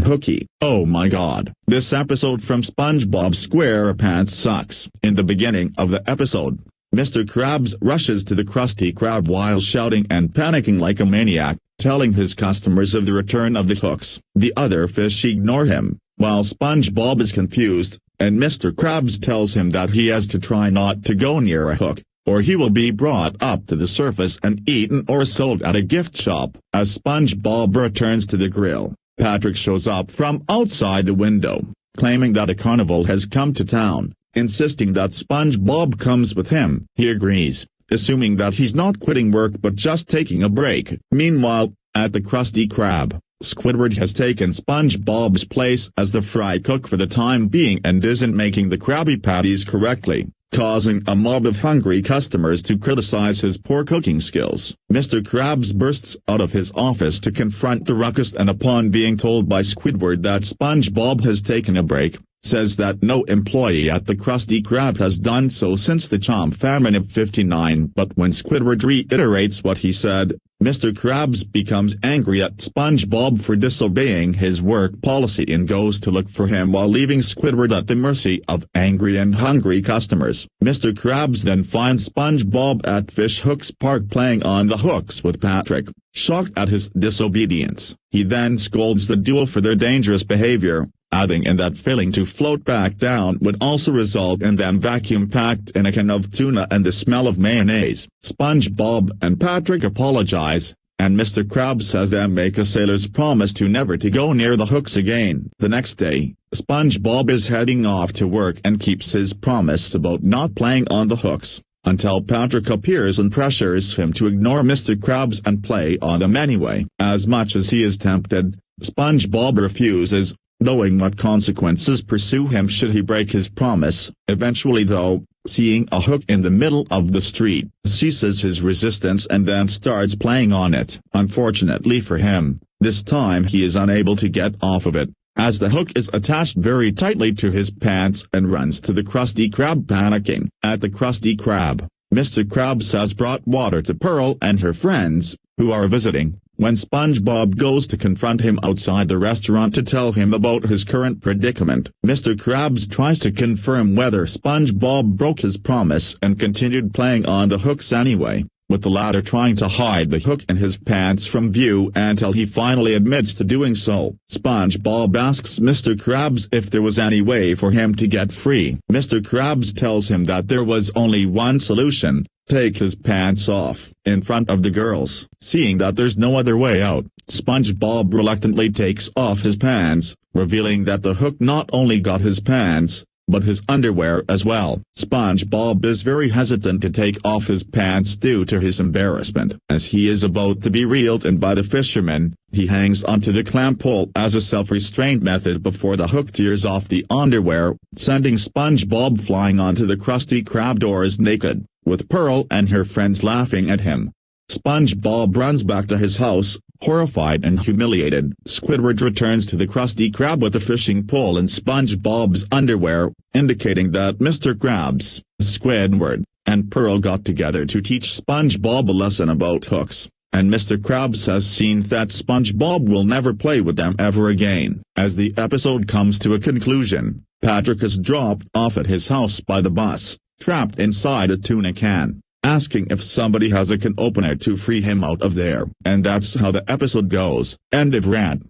Hooky. Oh my god, this episode from SpongeBob SquarePants sucks. In the beginning of the episode, Mr. Krabs rushes to the Krusty Krab while shouting and panicking like a maniac, telling his customers of the return of the hooks. The other fish ignore him, while SpongeBob is confused, and Mr. Krabs tells him that he has to try not to go near a hook, or he will be brought up to the surface and eaten or sold at a gift shop. As SpongeBob returns to the grill, Patrick shows up from outside the window, claiming that a carnival has come to town, insisting that SpongeBob comes with him. He agrees, assuming that he's not quitting work but just taking a break. Meanwhile, at the Krusty Krab, Squidward has taken SpongeBob's place as the fry cook for the time being and isn't making the Krabby Patties correctly, causing a mob of hungry customers to criticize his poor cooking skills. Mr. Krabs bursts out of his office to confront the ruckus, and upon being told by Squidward that SpongeBob has taken a break, says that no employee at the Krusty Krab has done so since the chomp famine of '59. But when Squidward reiterates what he said, Mr. Krabs becomes angry at SpongeBob for disobeying his work policy and goes to look for him while leaving Squidward at the mercy of angry and hungry customers. Mr. Krabs then finds SpongeBob at Fish Hooks Park playing on the hooks with Patrick. Shocked at his disobedience, he then scolds the duo for their dangerous behavior, adding in that failing to float back down would also result in them vacuum-packed in a can of tuna and the smell of mayonnaise. SpongeBob and Patrick apologize, and Mr. Krabs has them make a sailor's promise to never to go near the hooks again. The next day, SpongeBob is heading off to work and keeps his promise about not playing on the hooks, until Patrick appears and pressures him to ignore Mr. Krabs and play on them anyway. As much as he is tempted, SpongeBob refuses, knowing what consequences pursue him should he break his promise. Eventually though, seeing a hook in the middle of the street, ceases his resistance and then starts playing on it. Unfortunately for him, this time he is unable to get off of it, as the hook is attached very tightly to his pants, and runs to the Krusty Krab panicking. At the Krusty Krab, Mr. Krabs has brought water to Pearl and her friends, who are visiting, when SpongeBob goes to confront him outside the restaurant to tell him about his current predicament. Mr. Krabs tries to confirm whether SpongeBob broke his promise and continued playing on the hooks anyway, with the latter trying to hide the hook in his pants from view until he finally admits to doing so. SpongeBob asks Mr. Krabs if there was any way for him to get free. Mr. Krabs tells him that there was only one solution: take his pants off in front of the girls. Seeing that there's no other way out, SpongeBob reluctantly takes off his pants, revealing that the hook not only got his pants, but his underwear as well. SpongeBob is very hesitant to take off his pants due to his embarrassment. As he is about to be reeled in by the fisherman, he hangs onto the clamp pole as a self-restraint method before the hook tears off the underwear, sending SpongeBob flying onto the Krusty Krab doors naked, with Pearl and her friends laughing at him. SpongeBob runs back to his house, horrified and humiliated. Squidward returns to the Krusty Krab with a fishing pole and SpongeBob's underwear, indicating that Mr. Krabs, Squidward, and Pearl got together to teach SpongeBob a lesson about hooks, and Mr. Krabs has seen that SpongeBob will never play with them ever again. As the episode comes to a conclusion, Patrick is dropped off at his house by the bus, trapped inside a tuna can, asking if somebody has a can opener to free him out of there. And that's how the episode goes. End of rant.